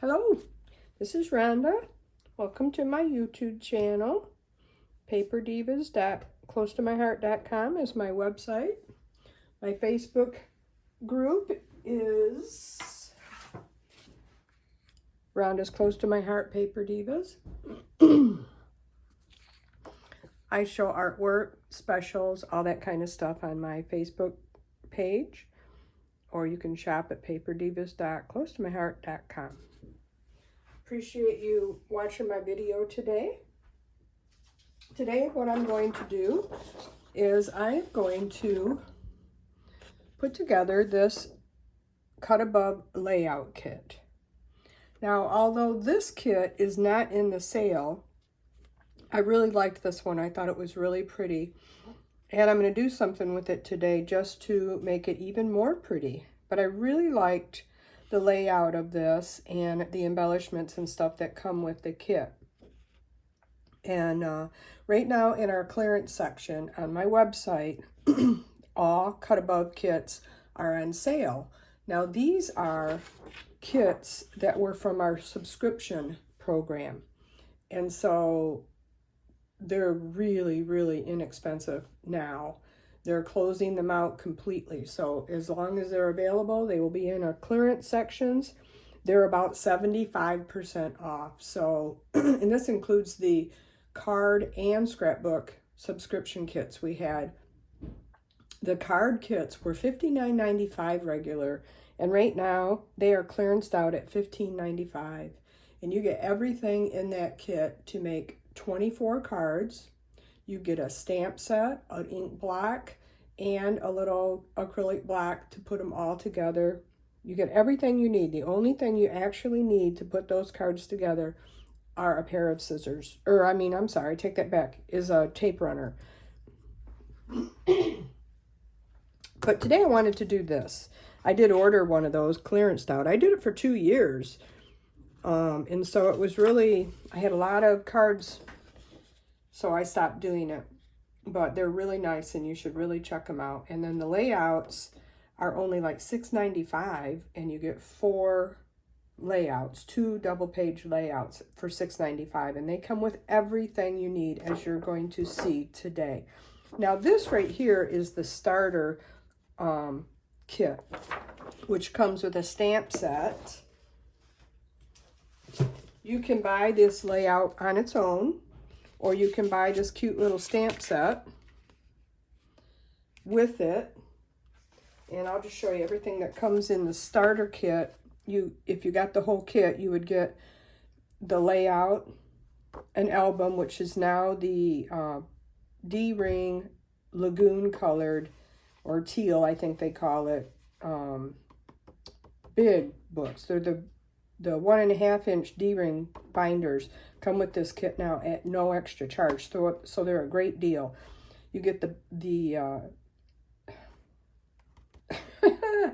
Hello, this is Rhonda. Welcome to my YouTube channel. paperdivas.closetomyheart.com is my website. My Facebook group is Rhonda's Close to My Heart Paper Divas. I show artwork, specials, all that kind of stuff on my Facebook page. Or you can shop at paperdivas.closetomyheart.com. Appreciate you watching my video today. Today what I'm going to do is I'm going to put together this cut above layout kit. Now, although this kit is not in the sale, I really liked this one. I thought it was really pretty. And I'm going to do something with it today just to make it even more pretty. But I really liked the layout of this and the embellishments and stuff that come with the kit. And right now in our clearance section on my website, all cut above kits are on sale. Now these are kits that were from our subscription program. And so they're really, really inexpensive now. They're closing them out completely. So as long as they're available, they will be in our clearance sections. They're about 75% off. So, and this includes the card and scrapbook subscription kits we had. The card kits were $59.95 regular, and right now they are clearanced out at $15.95. And you get everything in that kit to make 24 cards. You get a stamp set, an ink block, and a little acrylic block to put them all together. You get everything you need. The only thing you actually need to put those cards together are a pair of scissors. I'm sorry, take that back, is a tape runner. But today I wanted to do this. I did order one of those clearanced out. I did it for 2 years. And so it was really, I had a lot of cards, so I stopped doing it. But they're really nice and you should really check them out. And then the layouts are only like $6.95 and you get 4 layouts, 2 double page layouts for $6.95. And they come with everything you need, as you're going to see today. Now this right here is the starter kit, which comes with a stamp set. You can buy this layout on its own, or you can buy this cute little stamp set with it. And I'll just show you everything that comes in the starter kit. If you got the whole kit, you would get the layout, an album, which is now the D-ring lagoon colored, or teal, I think they call it, big books. They're the 1.5 inch D-ring binders come with this kit now at no extra charge, so they're a great deal. You get the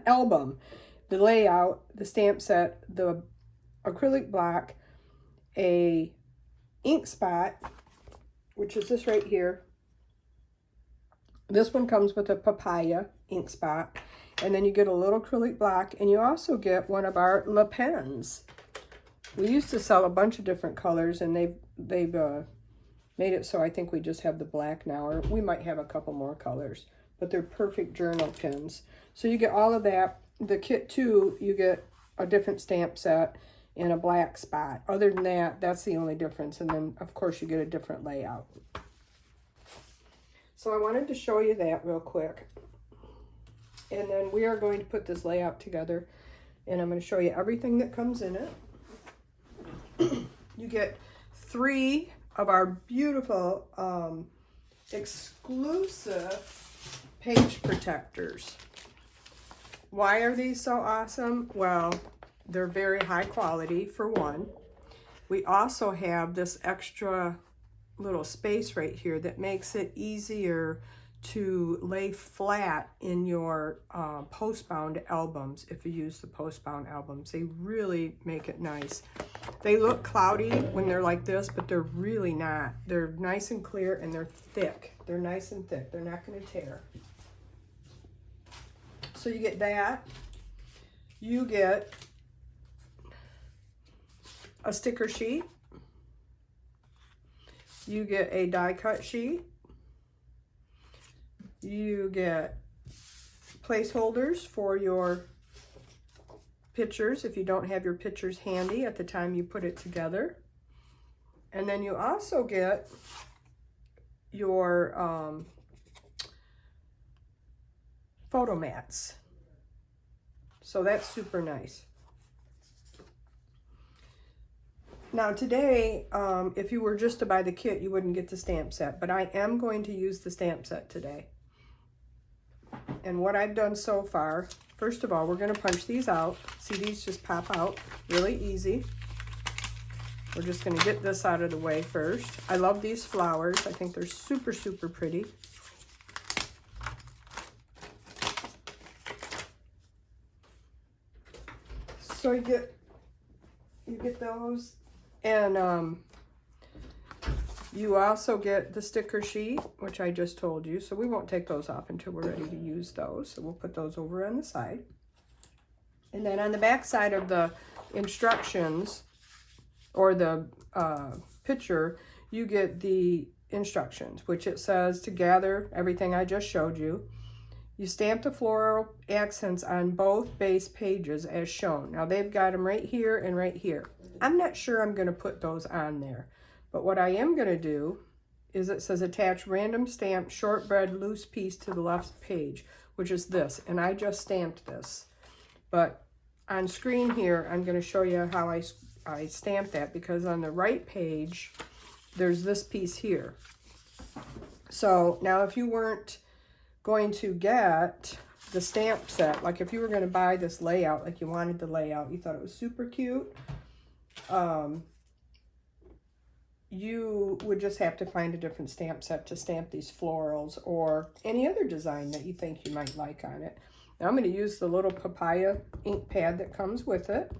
album, the layout, the stamp set, the acrylic block, a ink spot, which is this right here. This one comes with a papaya ink spot. And then you get a little acrylic block, and you also get one of our Le Pens. We used to sell a bunch of different colors, and they've made it so I think we just have the black now, or we might have a couple more colors. But they're perfect journal pens. So you get all of that. The kit too, you get a different stamp set and a black spot. Other than that, that's the only difference. And then, of course, you get a different layout. So I wanted to show you that real quick. And then we are going to put this layout together, and I'm going to show you everything that comes in it. You get 3 of our beautiful exclusive page protectors. Why are these so awesome? Well, they're very high quality, for one. We also have this extra little space right here that makes it easier to lay flat in your post-bound albums. If you use the post-bound albums, they really make it nice. They look cloudy when they're like this, but they're really not. They're nice and clear, and they're thick. They're nice and thick. They're not going to tear. So you get that. You get a sticker sheet. You get a die cut sheet. You get placeholders for your pictures if you don't have your pictures handy at the time you put it together. And then you also get your photo mats. So that's super nice. Now today, if you were just to buy the kit, you wouldn't get the stamp set, but I am going to use the stamp set today. And what I've done so far, first of all, we're going to punch these out. See, these just pop out really easy. We're just going to get this out of the way first. I love these flowers. I think they're super, super pretty. So you get those, and you also get the sticker sheet, which I just told you. So we won't take those off until we're ready to use those. So we'll put those over on the side. And then on the back side of the instructions, or the picture, you get the instructions, which it says to gather everything I just showed you. You stamp the floral accents on both base pages as shown. Now they've got them right here and right here. I'm not sure I'm going to put those on there, but what I am going to do is it says attach random stamp shortbread loose piece to the left page, which is this, and I just stamped this. But on screen here, I'm going to show you how I stamped that, because on the right page, there's this piece here. So now if you weren't going to get the stamp set, like if you were going to buy this layout, like you wanted the layout, you thought it was super cute, you would just have to find a different stamp set to stamp these florals or any other design that you think you might like on it. Now I'm going to use the little papaya ink pad that comes with it.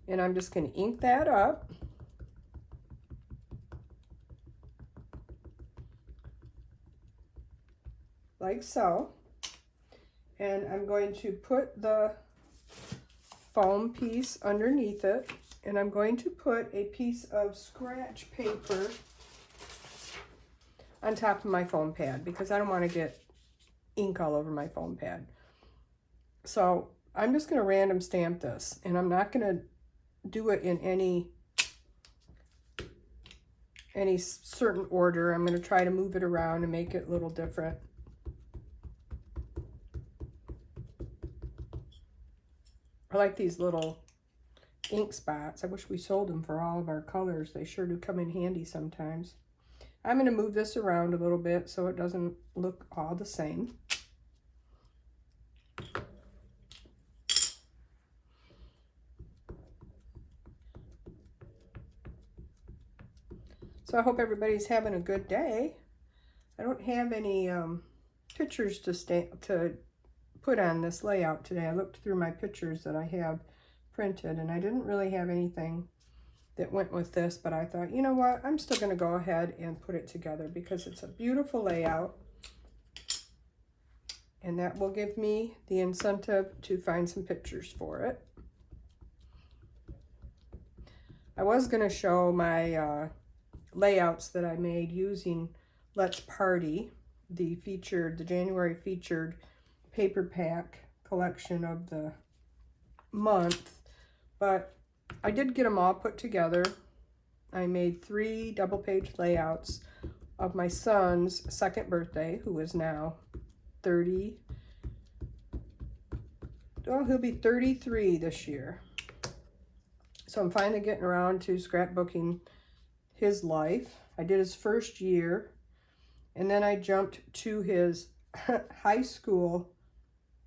And I'm just going to ink that up. Like so. And I'm going to put the foam piece underneath it. And I'm going to put a piece of scratch paper on top of my foam pad, because I don't want to get ink all over my foam pad. So I'm just going to random stamp this, and I'm not going to do it in any certain order. I'm going to try to move it around and make it a little different. I like these little ink spots. I wish we sold them for all of our colors. They sure do come in handy sometimes. I'm going to move this around a little bit so it doesn't look all the same. So I hope everybody's having a good day. I don't have any pictures to put on this layout today. I looked through my pictures that I have printed, and I didn't really have anything that went with this, but I thought, you know what, I'm still going to go ahead and put it together because it's a beautiful layout, and that will give me the incentive to find some pictures for it. I was going to show my layouts that I made using Let's Party, the January featured paper pack collection of the month, but I did get them all put together. I made 3 double-page layouts of my son's 2nd birthday, who is now 30. Oh, he'll be 33 this year. So I'm finally getting around to scrapbooking his life. I did his first year, and then I jumped to his high school,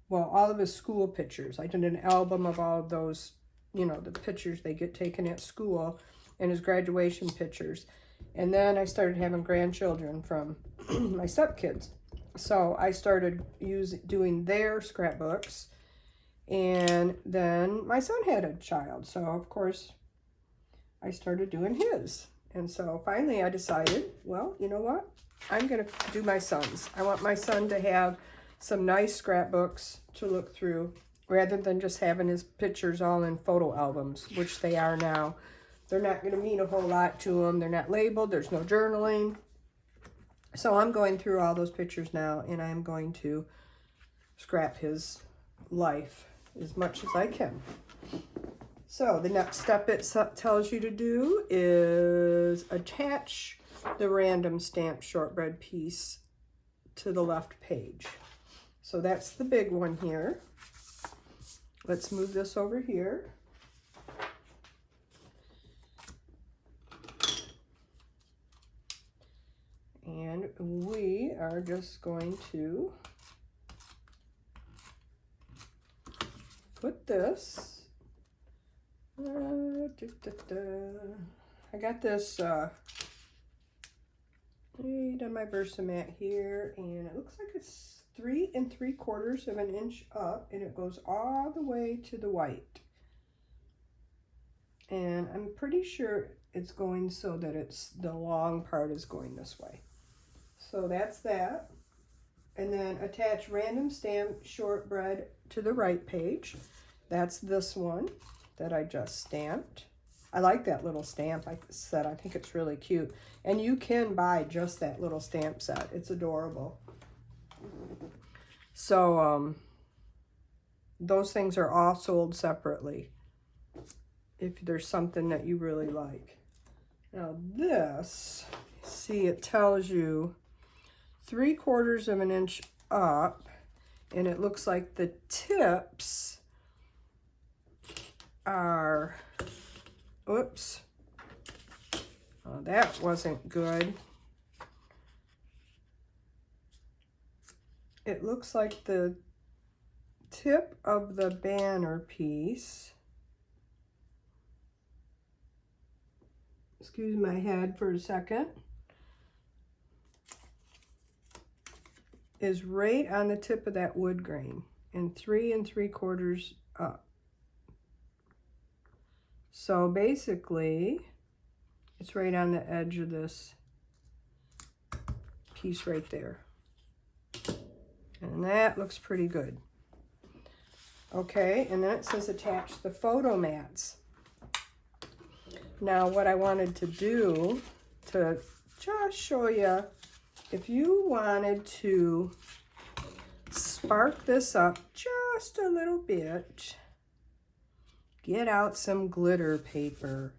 well, all of his school pictures. I did an album of all of those, you know, the pictures they get taken at school, and his graduation pictures. And then I started having grandchildren from my stepkids. So I started doing their scrapbooks, and then my son had a child. So of course I started doing his. And so finally I decided, well, you know what? I'm going to do my son's. I want my son to have some nice scrapbooks to look through rather than just having his pictures all in photo albums, which they are now. They're not going to mean a whole lot to him. They're not labeled. There's no journaling. So I'm going through all those pictures now, and I'm going to scrap his life as much as I can. So the next step it tells you to do is attach the random stamped shortbread piece to the left page. So that's the big one here. Let's move this over here. And we are just going to put this. I got this made on my Versamat here, and it looks like it's 3 3/4 of an inch up, and it goes all the way to the white. And I'm pretty sure it's going so that it's the long part is going this way. So that's that. And then attach random stamp shortbread to the right page. That's this one that I just stamped. I like that little stamp set. I think it's really cute. And you can buy just that little stamp set. It's adorable. So those things are all sold separately if there's something that you really like. Now this, see, it tells you 3/4 of an inch up, and it looks like the tips are, oops, oh, that wasn't good. It looks like the tip of the banner piece, excuse my head for a second, is right on the tip of that wood grain and 3 3/4 up. So basically, it's right on the edge of this piece right there. And that looks pretty good. Okay, and then it says attach the photo mats. Now what I wanted to do to just show you, if you wanted to spark this up just a little bit, get out some glitter paper.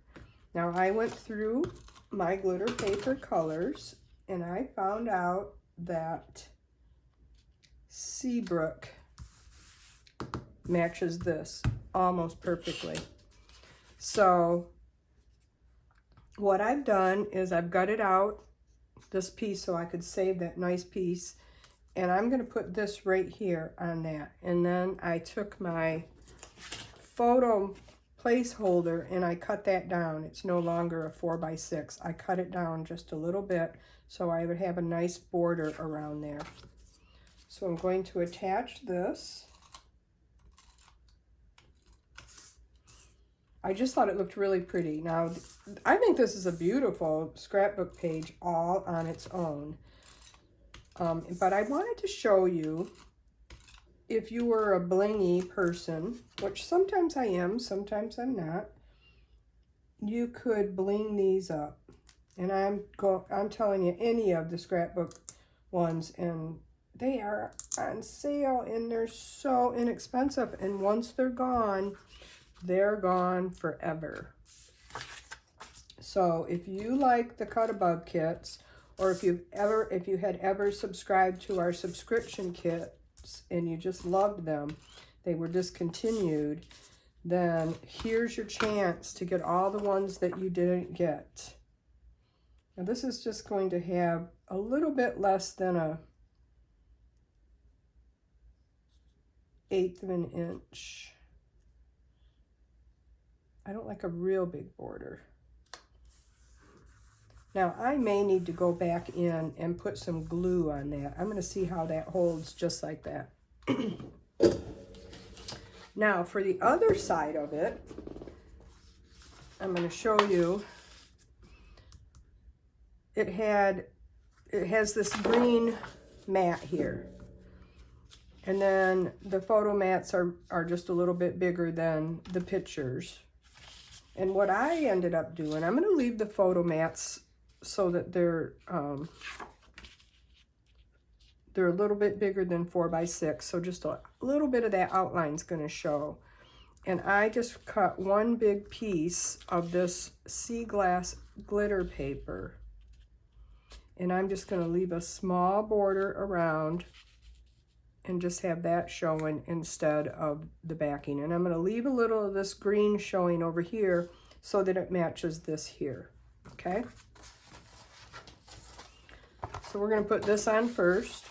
Now I went through my glitter paper colors and I found out that Seabrook matches this almost perfectly. So what I've done is I've gutted out this piece so I could save that nice piece, and I'm going to put this right here on that. And then I took my photo placeholder and I cut that down. It's no longer a 4x6. I cut it down just a little bit so I would have a nice border around there. So I'm going to attach this. I just thought it looked really pretty. Now, I think this is a beautiful scrapbook page all on its own. But I wanted to show you, if you were a blingy person, which sometimes I am, sometimes I'm not, you could bling these up. And I'm telling you, any of the scrapbook ones, and they are on sale and they're so inexpensive. And once they're gone forever. So if you like the cut above kits, or if you had ever subscribed to our subscription kits and you just loved them, they were discontinued, then here's your chance to get all the ones that you didn't get. Now this is just going to have a little bit less than a 1/8 of an inch. I don't like a real big border. Now I may need to go back in and put some glue on that. I'm going to see how that holds just like that. Now for the other side of it, I'm going to show you. It has this green mat here. And then the photo mats are just a little bit bigger than the pictures. And what I ended up doing, I'm going to leave the photo mats so that they're a little bit bigger than 4x6. So just a little bit of that outline is going to show. And I just cut one big piece of this sea glass glitter paper. And I'm just going to leave a small border around and just have that showing instead of the backing. And I'm going to leave a little of this green showing over here so that it matches this here, okay? So we're going to put this on first.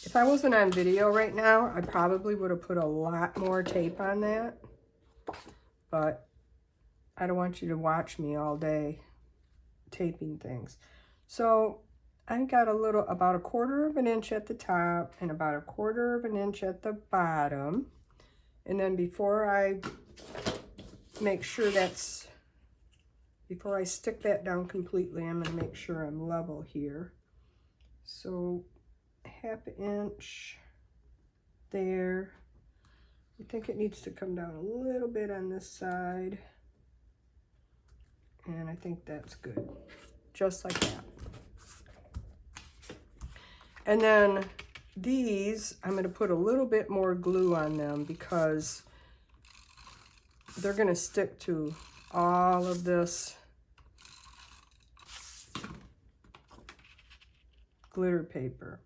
If I wasn't on video right now, I probably would have put a lot more tape on that. But I don't want you to watch me all day taping things. So I got about 1/4 of an inch at the top and about 1/4 of an inch at the bottom. And then before I stick that down completely, I'm going to make sure I'm level here. So 1/2 inch there. I think it needs to come down a little bit on this side. And I think that's good. Just like that. And then these, I'm going to put a little bit more glue on them because they're going to stick to all of this glitter paper.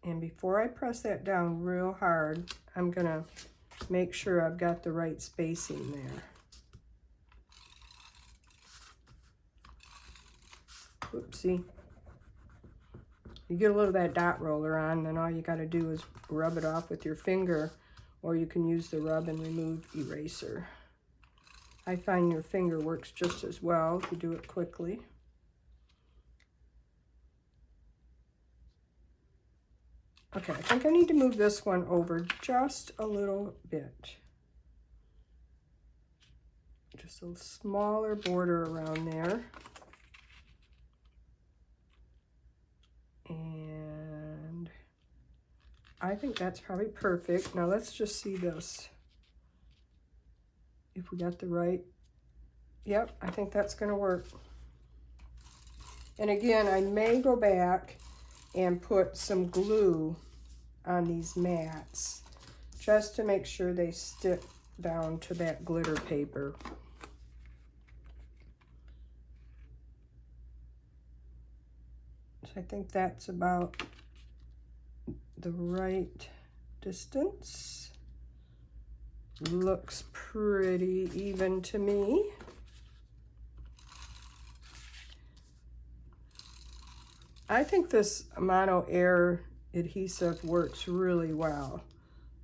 And before I press that down real hard, I'm going to make sure I've got the right spacing there. Oopsie. You get a little of that dot roller on, then all you got to do is rub it off with your finger, or you can use the rub and remove eraser. I find your finger works just as well if you do it quickly. Okay, I think I need to move this one over just a little bit. Just a smaller border around there. And I think that's probably perfect. Now let's just see this. If we got the right, yep, I think that's gonna work. And again, I may go back and put some glue on these mats just to make sure they stick down to that glitter paper. So I think that's about the right distance. Looks pretty even to me. I think this Mono Air adhesive works really well.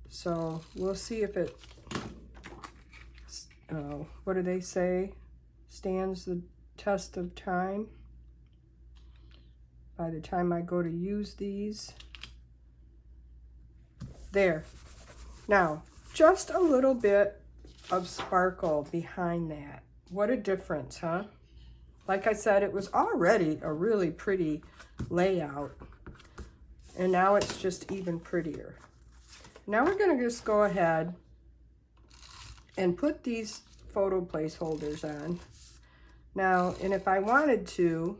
So we'll see if it, what do they say, stands the test of time by the time I go to use these. There. Now, just a little bit of sparkle behind that. What a difference, huh? Like I said, it was already a really pretty layout, and now it's just even prettier. Now we're going to just go ahead and put these photo placeholders on. Now, and if I wanted to,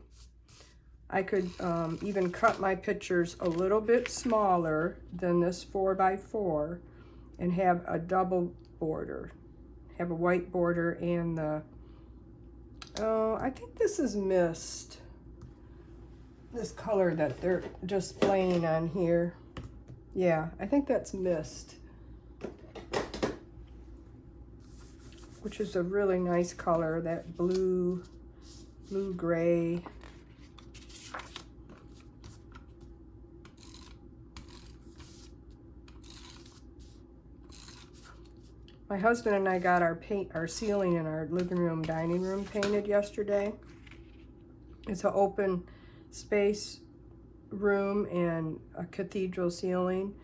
I could even cut my pictures a little bit smaller than this 4x4 and have a double border, have a white border and the, I think this is mist. This color that they're displaying on here. Yeah, I think that's mist. Which is a really nice color, that blue-gray. My husband and I got our ceiling in our living room, dining room painted yesterday. It's an open space room and a cathedral ceiling,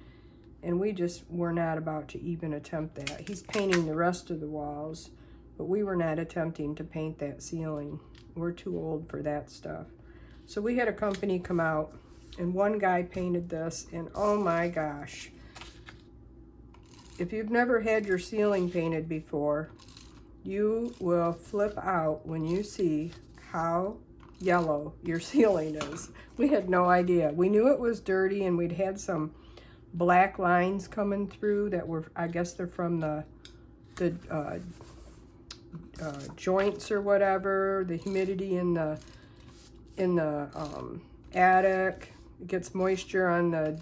and we just were not about to even attempt that. He's painting the rest of the walls, but we were not attempting to paint that ceiling. We're too old for that stuff. So we had a company come out, and one guy painted this, and oh my gosh. If you've never had your ceiling painted before, you will flip out when you see how yellow your ceiling is. We had no idea. We knew it was dirty, and we'd had some black lines coming through that were, I guess they're from the joints or whatever, the humidity in the attic. It gets moisture on the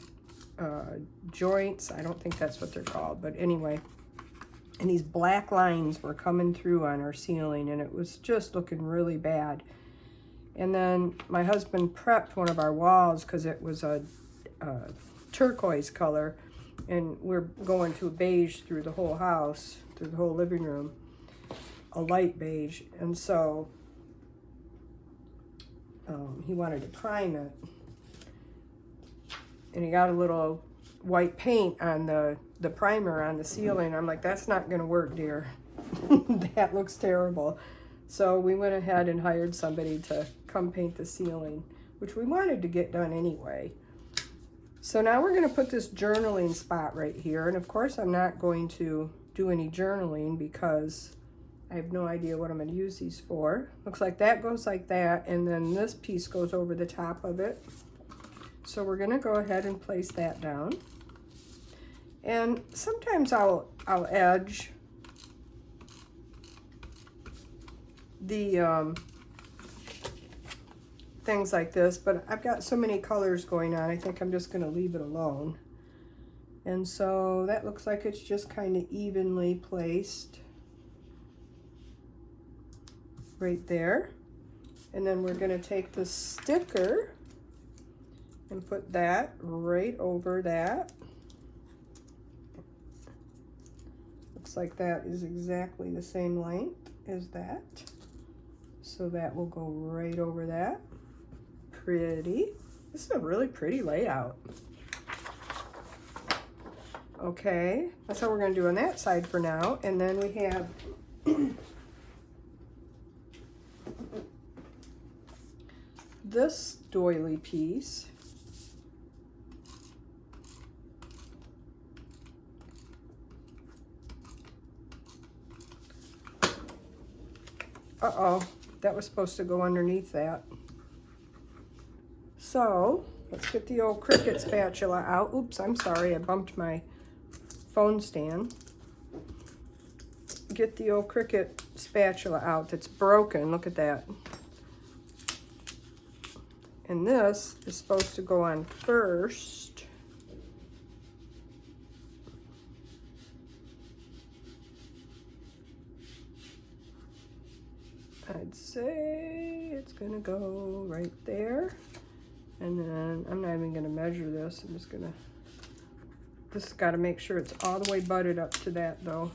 joints. I don't think that's what they're called, but anyway. And these black lines were coming through on our ceiling, and it was just looking really bad. And then my husband prepped one of our walls because it was a turquoise color, and we're going to a beige through the whole house, through the whole living room, a light beige. And so he wanted to prime it, and he got a little white paint on the primer on the ceiling. I'm like, that's not gonna work, dear. That looks terrible. So we went ahead and hired somebody to come paint the ceiling, which we wanted to get done anyway. So now we're gonna put this journaling spot right here, and of course I'm not going to do any journaling because I have no idea what I'm gonna use these for. Looks like that goes like that, and then this piece goes over the top of it. So we're gonna go ahead and place that down. And sometimes I'll edge the things like this, but I've got so many colors going on, I think I'm just gonna leave it alone. And so that looks like it's just kind of evenly placed right there. And then we're gonna take the sticker and put that right over that. Looks like that is exactly the same length as that. So that will go right over that. Pretty. This is a really pretty layout. Okay, that's how we're gonna do on that side for now. And then we have this doily piece. Uh-oh, that was supposed to go underneath that. So, let's get the old Cricut spatula out. Oops, I'm sorry, I bumped my phone stand. Get the old Cricut spatula out. It's broken, look at that. And this is supposed to go on first. I'd say it's gonna go right there. And then I'm not even gonna measure this. I'm just gonna, this has gotta make sure it's all the way butted up to that though.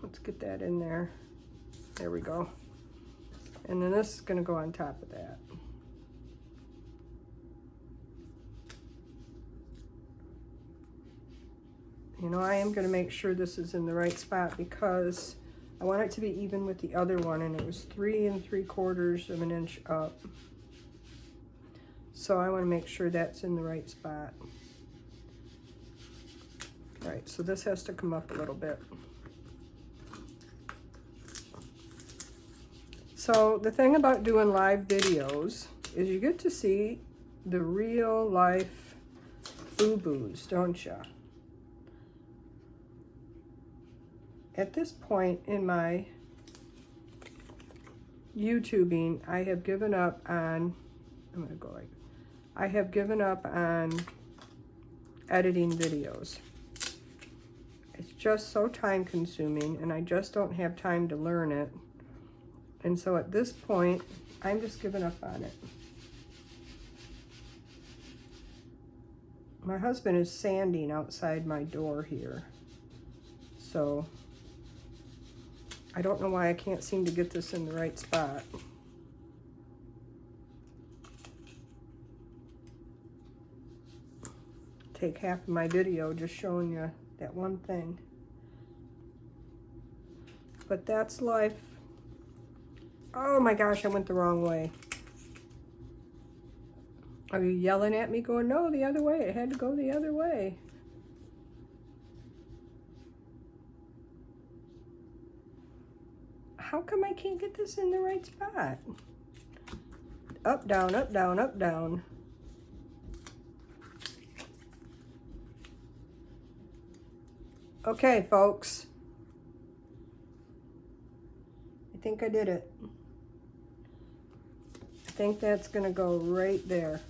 Let's get that in there. There we go. And then this is gonna go on top of that. You know, I am gonna make sure this is in the right spot because I want it to be even with the other one, and it was 3 3/4 of an inch up. So I want to make sure that's in the right spot. All right, so this has to come up a little bit. So the thing about doing live videos is you get to see the real life boo-boos, don't you? At this point in my YouTubing, I have given up on, I'm gonna go like, I have given up on editing videos. It's just so time consuming, and I just don't have time to learn it. And so at this point, I'm just giving up on it. My husband is sanding outside my door here. So I don't know why I can't seem to get this in the right spot. Take half of my video just showing you that one thing. but that's life. Oh my gosh, I went the wrong way. Are you yelling at me going, no, the other way? It had to go the other way. How come I can't get this in the right spot? Up, down, up, down, up, down. Okay, folks. I think I did it. I think that's gonna go right there.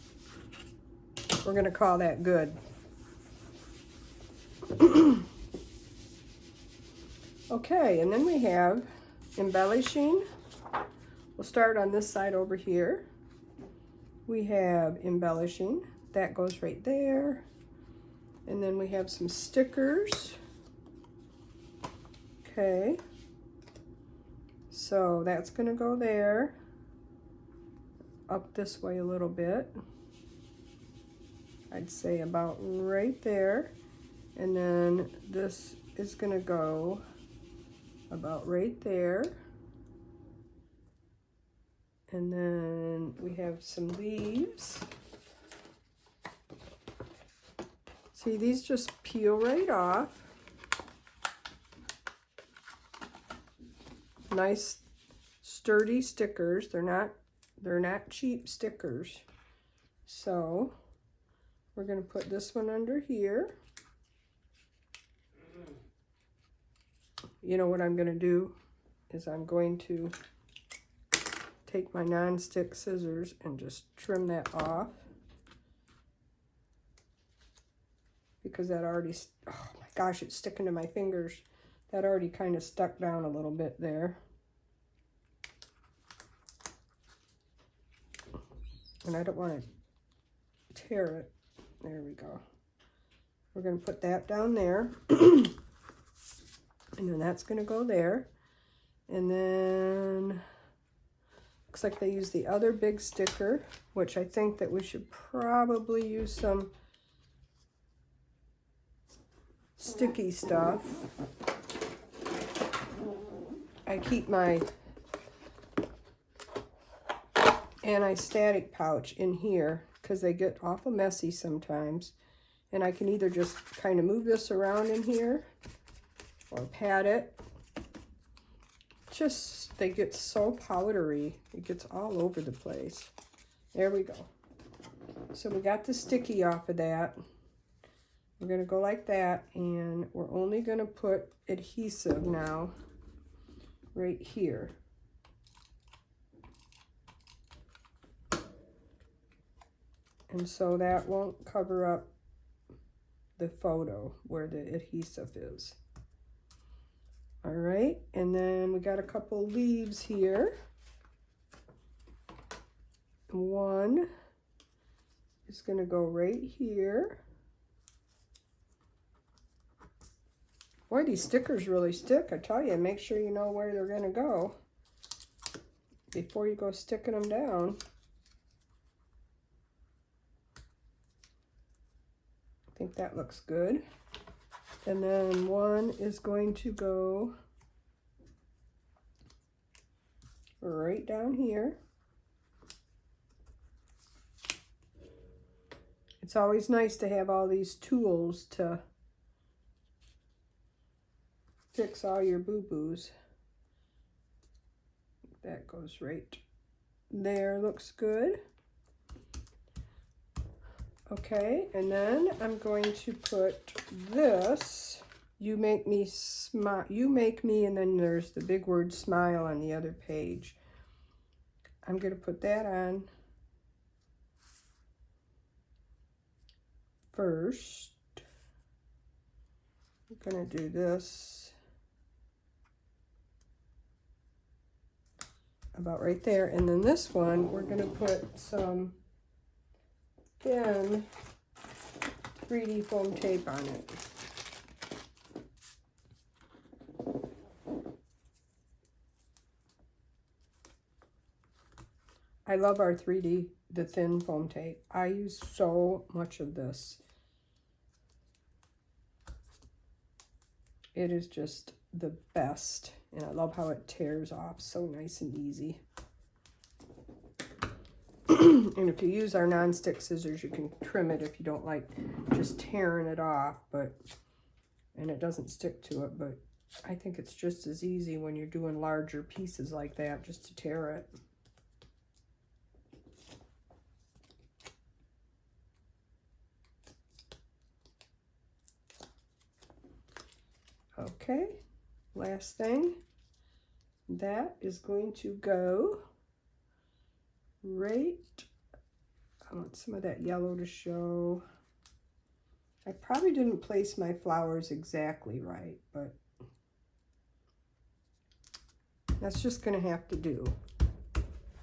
We're gonna call that good. Okay, and then we have embellishing. We'll start on this side over here. We have embellishing. That goes right there. And then we have some stickers. Okay. So that's gonna go there. Up this way a little bit. I'd say about right there. And then this is gonna go about right there. And then we have some leaves. See, these just peel right off. Nice sturdy stickers. They're not cheap stickers. So we're going to put this one under here. You know what I'm going to do is I'm going to take my non-stick scissors and just trim that off, because that already, oh my gosh, it's sticking to my fingers. That already kind of stuck down a little bit there. And I don't want to tear it. There we go. We're going to put that down there. And then that's going to go there. And then looks like they use the other big sticker, which I think that we should probably use some sticky stuff. I keep my anti-static pouch in here because they get awful messy sometimes. And I can either just kind of move this around in here or pat it. Just, they get so powdery. It gets all over the place. There we go. So we got the sticky off of that. We're going to go like that, and we're only going to put adhesive now right here. And so that won't cover up the photo where the adhesive is. All right, and then we got a couple leaves here. One is going to go right here. Boy, these stickers really stick. I tell you, make sure you know where they're going to go before you go sticking them down. I think that looks good. And then one is going to go right down here. It's always nice to have all these tools to fix all your boo-boos. That goes right there, looks good. Okay, and then I'm going to put this, you make me smile, you make me, and then there's the big word smile on the other page. I'm going to put that on first. I'm going to do this about right there, and then this one we're going to put some thin 3D foam tape on it. I love our 3D, the thin foam tape. I use so much of this. It is just the best. And I love how it tears off so nice and easy. And if you use our non-stick scissors, you can trim it if you don't like just tearing it off, and it doesn't stick to it, but I think it's just as easy when you're doing larger pieces like that, just to tear it. Okay, last thing, that is going to go right, I want some of that yellow to show. I probably didn't place my flowers exactly right, but that's just going to have to do.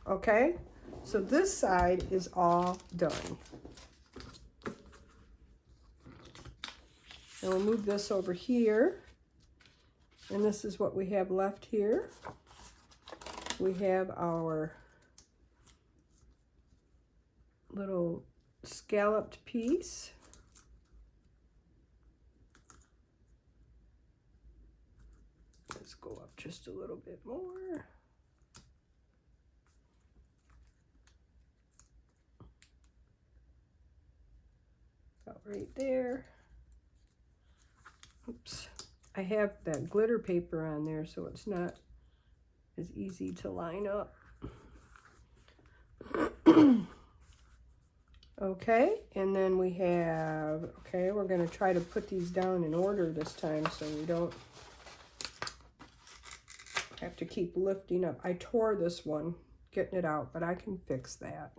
Okay, so this side is all done. And we'll move this over here. And this is what we have left here. We have our little scalloped piece. Let's go up just a little bit more. About right there. Oops. I have that glitter paper on there, so it's not as easy to line up. Okay, and then we have, okay, we're going to try to put these down in order this time so we don't have to keep lifting up. I tore this one getting it out, but I can fix that.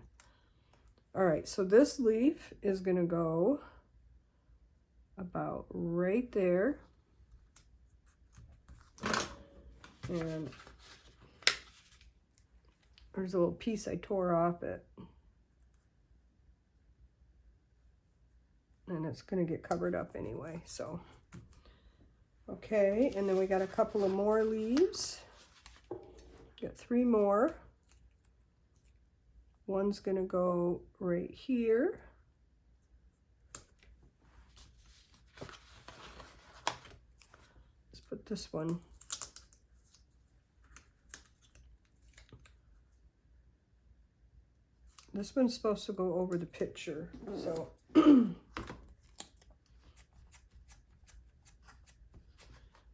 All right, so this leaf is going to go about right there. And there's a little piece I tore off it. And it's going to get covered up anyway, so. Okay, and then we got a couple of more leaves. Got 3 more. One's going to go right here. Let's put this one. This one's supposed to go over the picture, so.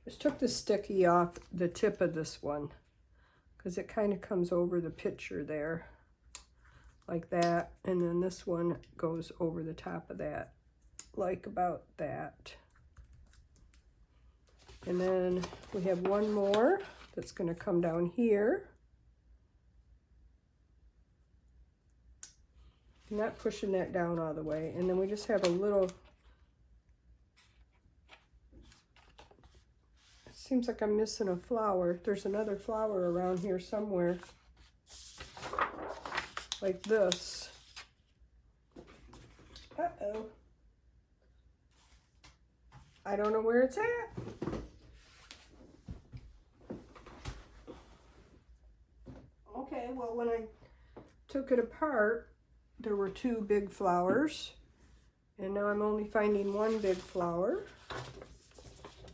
Just took the sticky off the tip of this one because it kind of comes over the picture there like that, and then this one goes over the top of that like about that. And then we have one more that's going to come down here. I'm not pushing that down all the way, and then we just have a little. Seems like I'm missing a flower. There's another flower around here somewhere. Like this. Uh-oh. I don't know where it's at. Okay, well, when I took it apart, there were 2 big flowers. And now I'm only finding 1 big flower.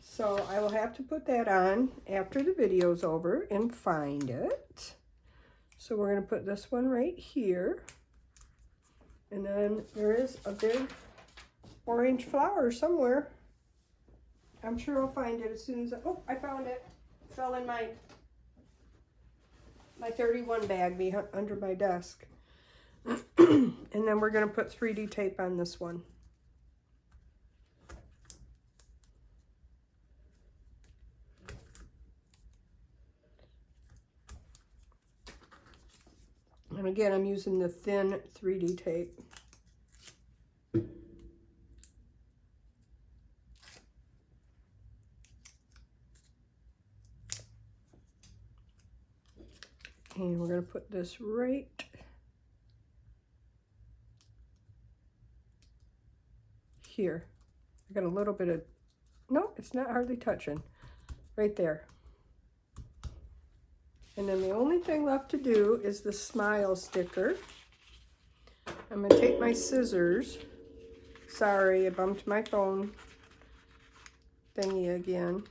So I will have to put that on after the video's over and find it. So we're going to put this one right here. And then there is a big orange flower somewhere. I'm sure I'll find it as soon as oh, I found it. It fell in my 31 bag under my desk. And then we're going to put 3D tape on this one. And again, I'm using the thin 3D tape. And we're going to put this right here. I got a little bit of, no, it's not hardly touching. Right there. And then the only thing left to do is the smile sticker. I'm going to take my scissors. Sorry, I bumped my phone thingy again.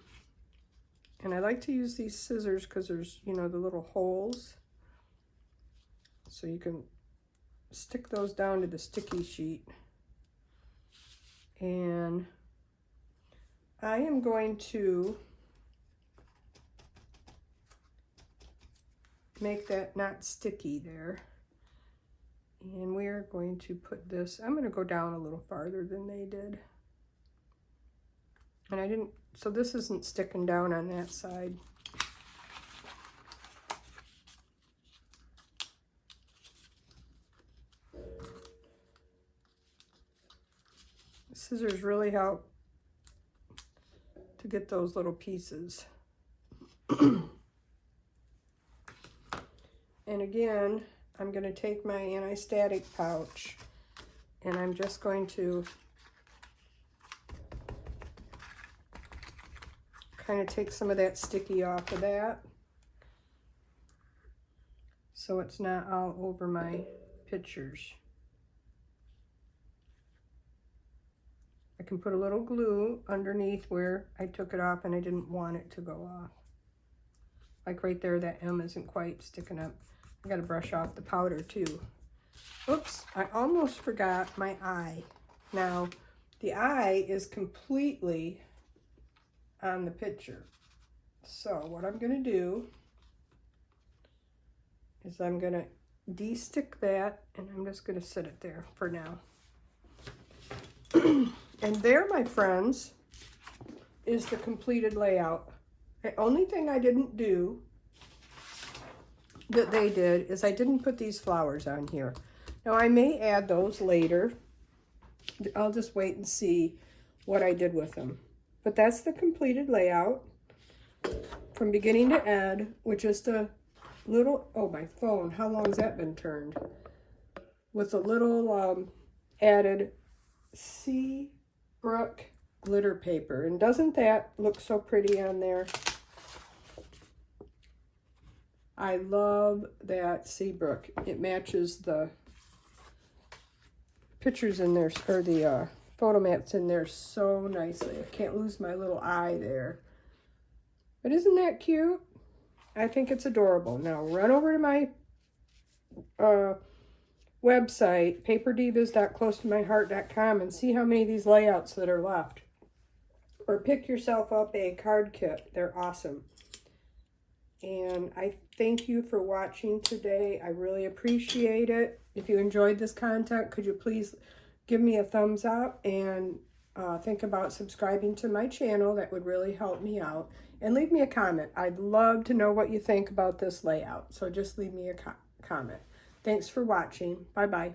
And I like to use these scissors because there's, you know, the little holes. So you can stick those down to the sticky sheet. And I am going to make that not sticky there. And we're going to put this, I'm going to go down a little farther than they did. And I didn't, so this isn't sticking down on that side. Scissors really help to get those little pieces. And again, I'm going to take my anti-static pouch and I'm just going to kind of take some of that sticky off of that so it's not all over my pictures. I can put a little glue underneath where I took it off and I didn't want it to go off. Like right there, that M isn't quite sticking up. I gotta brush off the powder too. Oops, I almost forgot my eye. Now, the eye is completely on the picture. So what I'm gonna do is I'm gonna de-stick that and I'm just gonna set it there for now. And there, my friends, is the completed layout. The only thing I didn't do that they did is I didn't put these flowers on here. Now I may add those later. I'll just wait and see what I did with them. But that's the completed layout from beginning to end with just a little, oh my phone, how long has that been turned? With a little added Seabrook glitter paper. And doesn't that look so pretty on there? I love that Seabrook. It matches the pictures in there, or the photo mats in there so nicely. I can't lose my little eye there. But isn't that cute? I think it's adorable. Now run over to my website, paperdivas.closetomyheart.com, and see how many of these layouts that are left. Or pick yourself up a card kit. They're awesome. And I thank you for watching today. I really appreciate it. If you enjoyed this content, could you please give me a thumbs up and think about subscribing to my channel. That would really help me out. And leave me a comment. I'd love to know what you think about this layout. So just leave me a comment. Thanks for watching. Bye-bye.